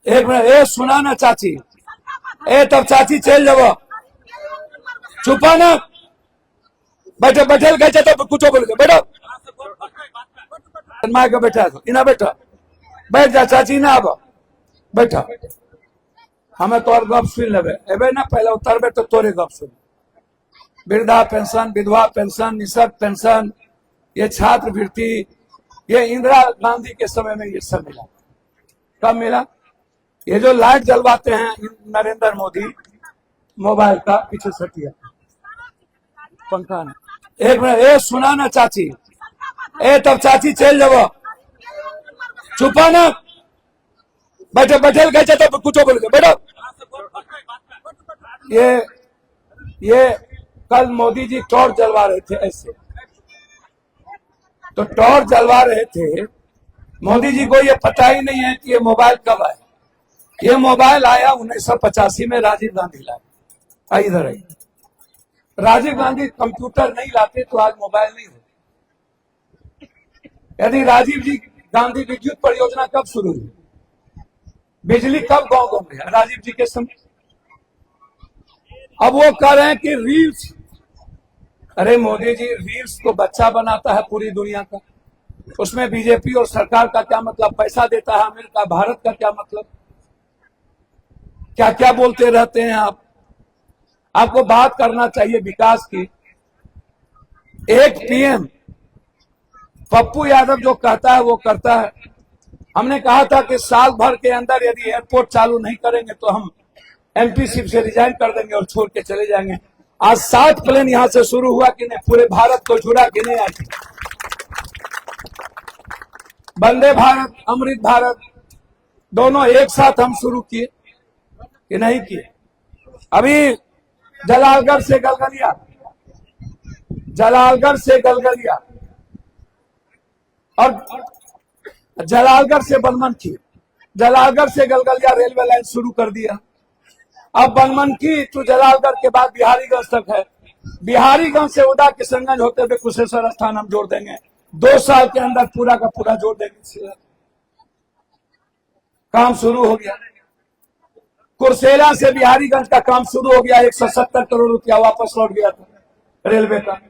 एक मिनट, ए सुना ना चाची, ए तब चाची चल जाओ, छुपा ना, बैठे बैठे गए तो कुछ बोल बैठो, माँ के बैठा इना बैठो, बैठ जा चाची ना, अब बैठा, हमें तोर गप सुन लेबे एबे ना, पहले उतरबे तो तोरे गप सुन। वृद्धा पेंशन, विधवा पेंशन, निःशक्त पेंशन, ये छात्रवृत्ति, ये इंदिरा गांधी के समय में ये सब मिला। कब मिला? ये जो लाइट जलवाते हैं नरेंद्र मोदी, मोबाइल का पीछे सटिया पंखा ने, एक मिनट, ए सुना ना चाची, ए तब चाची चल जाओ, छुपा ना, बैठे बैठे गए तो कुछ बोल बैठो। ये कल मोदी जी टॉर्च जलवा रहे थे ऐसे, तो टॉर्च जलवा रहे थे, मोदी जी को ये पता ही नहीं है कि ये मोबाइल कब आया। ये मोबाइल आया 1985 में, राजीव गांधी लाए। इधर आई, राजीव गांधी कंप्यूटर नहीं लाते तो आज मोबाइल नहीं होते। यदि राजीव जी गांधी विद्युत परियोजना कब शुरू हुई, बिजली कब गांव गांव में, राजीव जी के समय। अब वो कह रहे हैं कि रील्स, अरे मोदी जी रील्स तो बच्चा बनाता है पूरी दुनिया का, उसमें बीजेपी और सरकार का क्या मतलब, पैसा देता है अमेरिका, भारत का क्या मतलब, क्या क्या बोलते रहते हैं आप। आपको बात करना चाहिए विकास की। एक पीएम पप्पू यादव जो कहता है वो करता है। हमने कहा था कि साल भर के अंदर यदि एयरपोर्ट चालू नहीं करेंगे तो हम एमपी सीट से रिजाइन कर देंगे और छोड़ के चले जाएंगे। आज 7 प्लेन यहां से शुरू हुआ कि नहीं, पूरे भारत को जुड़ा कि नहीं। आज वंदे भारत, अमृत भारत दोनों एक साथ हम शुरू किए कि नहीं किए। अभी जलालगढ़ से गलगलिया, जलालगढ़ से गलगलिया और जलालगढ़ से बनमनखी, जलालगढ़ से गलगलिया रेलवे लाइन शुरू कर दिया। अब बनमनखी तो जलालगढ़ के बाद बिहारीगंज तक है। बिहारीगंज से उदा किशनगंज होते हुए कुशेश्वर स्थान हम जोड़ देंगे। 2 साल के अंदर पूरा का पूरा जोड़ देंगे। काम शुरू हो गया। कुर्सेला से बिहारीगंज का काम शुरू हो गया। 170 करोड़ रुपया वापस लौट गया था रेलवे का।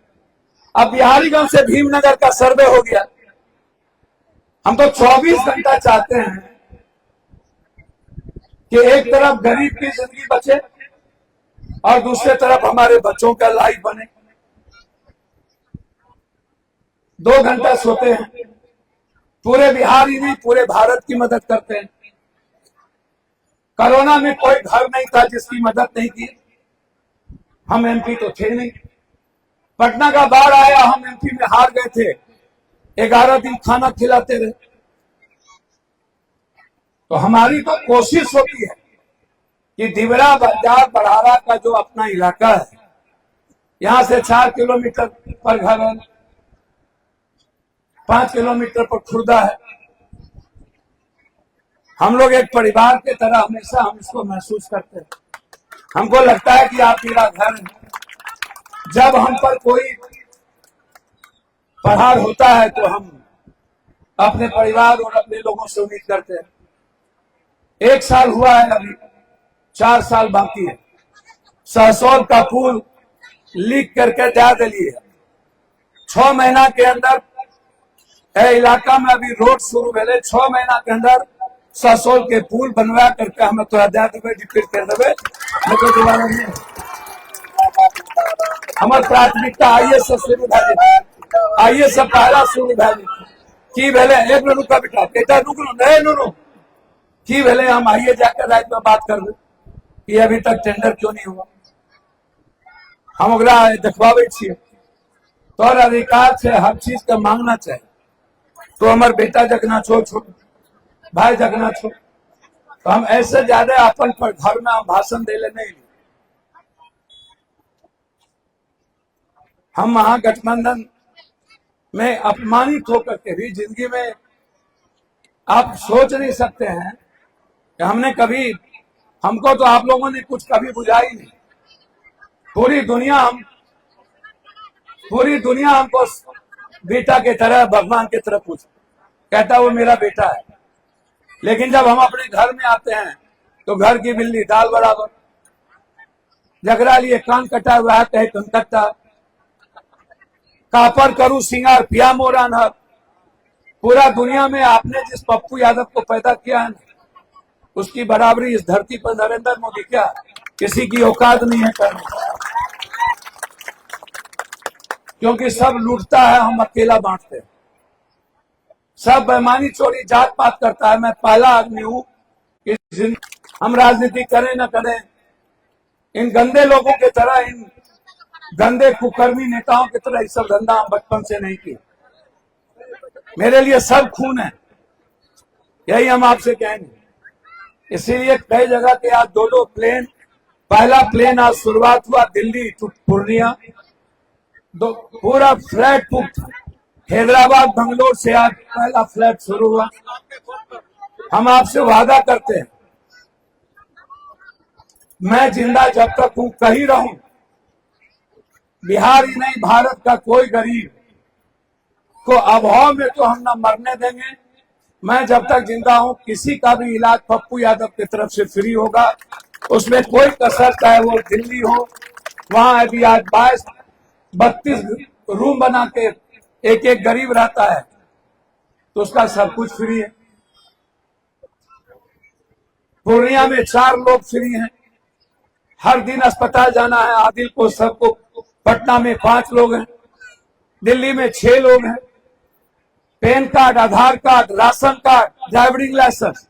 अब बिहारीगंज से भीमनगर का सर्वे हो गया। हम तो 24 घंटा चाहते हैं कि एक तरफ गरीब की जिंदगी बचे और दूसरे तरफ हमारे बच्चों का लाइफ बने। 2 घंटा सोते हैं, पूरे बिहार ही नहीं पूरे भारत की मदद करते हैं। कोरोना में कोई घर नहीं था जिसकी मदद नहीं की। हम एमपी तो थे नहीं। पटना का बाढ़ आया, हम एमपी में हार गए थे। 11 दिन खाना खिलाते रहे। तो हमारी तो कोशिश होती है कि दिवरा बाजार बड़ारा का जो अपना इलाका है, यहां से 4 किलोमीटर पर घर है, 5 किलोमीटर पर खुर्दा है। हम लोग एक परिवार के तरह हमेशा हम इसको महसूस करते हैं। हमको लगता है कि आप मेरा घर है। जब हम पर कोई प्रहार होता है तो हम अपने परिवार और अपने लोगों से उम्मीद करते हैं। 1 साल हुआ है, अभी 4 साल बाकी है। सहसौल का पुल लीक करके जा दिली है। 6 महीना के अंदर इलाका में अभी रोड शुरू भेले। 6 महीना के अंदर सहसौल के पुल बनवा करके हमें तो दे देवे, रिपेयर कर देवे। तो दोबारा नहीं, हमार प्राथमिकता आइए से शुरू भे, आइए से पहला शुरू भे की भेले। एक मिनट रुका बेटा, बेटा रुक लो, नहीं नुनो की भेले। हम आइए जाकर रात में बात कर कि अभी तक टेंडर क्यों नहीं हुआ। हम ओकरा देखवावे छिए। तोर अधिकार है हर चीज का मांगना चाहिए। तो हमार बेटा जगना छो, भाई जगना छो, तो हम ऐसे ज्यादा अपन पर घर में हम भाषण दे ले नहीं। हम महागठबंधन में अपमानित होकर के भी जिंदगी में आप सोच नहीं सकते हैं कि हमने कभी, हमको तो आप लोगों ने कुछ कभी बुझा ही नहीं। पूरी दुनिया हमको बेटा की तरह, भगवान की तरह पूछ कहता वो मेरा बेटा है। लेकिन जब हम अपने घर में आते हैं तो घर की बिल्ली दाल बराबर। जगरा लिए कान कटा हुआ है कहे कंकट्टा, कापर करूं सिंगार पिया मोरा नर। पूरा दुनिया में आपने जिस पप्पू यादव को पैदा किया है उसकी बराबरी इस धरती पर नरेंद्र मोदी क्या किसी की औकात नहीं है करने, क्योंकि सब लूटता है, हम अकेला बांटते हैं। सब बेईमानी चोरी जात पात करता है। मैं पहला आदमी हूं कि हम राजनीति करें न करें, इन गंदे लोगों की तरह, इन गंदे कुकर्मी नेताओं की तरह ये सब धंधा हम बचपन से नहीं किए। मेरे लिए सब खून है, यही हम आपसे कहेंगे। इसीलिए कई जगह के आज दो प्लेन, पहला प्लेन आज शुरुआत हुआ दिल्ली टू पूर्णिया, पूरा फ्लैट बुक। हैदराबाद बंगलोर से आज पहला फ्लैट शुरू हुआ। हम आपसे वादा करते हैं, मैं जिंदा जब तक हूं कहीं रहूं, बिहार ही नहीं भारत का कोई गरीब को अभाव में तो हम न मरने देंगे। मैं जब तक जिंदा हूं किसी का भी इलाज पप्पू यादव की तरफ से फ्री होगा, उसमें कोई कसर, चाहे वो दिल्ली हो, वहां अभी आज 22-32 रूम बना के एक एक गरीब रहता है तो उसका सब कुछ फ्री है। पूर्णिया में 4 लोग फ्री हैं, हर दिन अस्पताल जाना है आदिल को, सबको। पटना में 5 लोग हैं, दिल्ली में 6 लोग हैं। PAN card, Aadhaar card, ration card, driving licence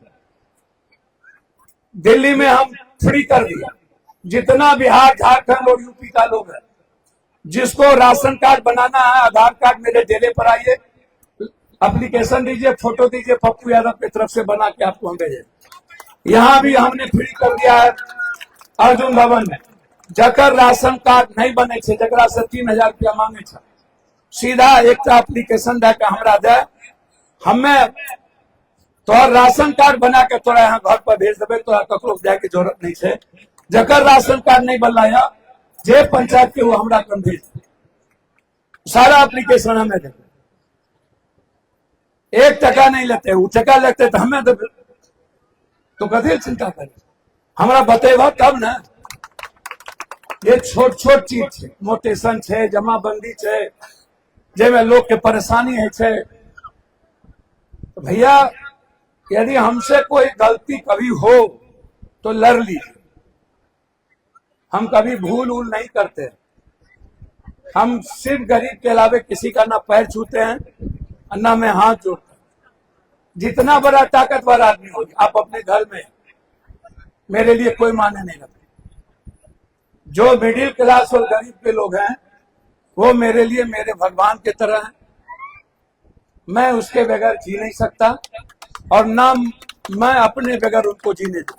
Delhi में हम फ्री कर दिया। जितना बिहार, झारखंड और यूपी का लोग है, जिसको राशन कार्ड बनाना है, आधार कार्ड, मेरे डेरे पर आइए, एप्लीकेशन दीजिए, फोटो दीजिए, पप्पू यादव की तरफ से बना के आपको हम भेजे। यहां भी हमने फ्री कर दिया है अर्जुन भवन में। जकर राशन कार्ड नहीं बने छे, जकरा से 3000 रुपया मांगे छे, सीधा एक एप्लीकेशन दे के हमरा दे, हमें तोहर राशन कार्ड बना के तोरा यहाँ घर पर भेज देवे, तोरा ककरो जाए के जरूरत नहीं है। जकर राशन कार्ड नहीं बनला है, जे पंचायत के वो हमरा कम भेज दे, सारा एप्लीकेशन हमें दे। 1 टका नहीं लेते, वो टका लेते तो हमें देवे, तो कथी चिंता करे, हमरा बतेबा तब ना। ये छोट छोट चीज है, मोटेशन है, जमाबंदी है, जेमे लोग के परेशानी है। तो भैया यदि हमसे कोई गलती कभी हो तो लड़ लीजिए, हम कभी भूल उल नहीं करते। हम सिर्फ गरीब के अलावे किसी का ना पैर छूते हैं ना में हाथ जोड़ते हैं। जितना बड़ा ताकतवर आदमी हो, आप अपने घर में, मेरे लिए कोई माने नहीं रखते। जो मिडिल क्लास और गरीब के लोग हैं वो मेरे लिए मेरे भगवान की तरह हैं। मैं उसके बगैर जी नहीं सकता और ना मैं अपने बगैर उनको जीने दूं।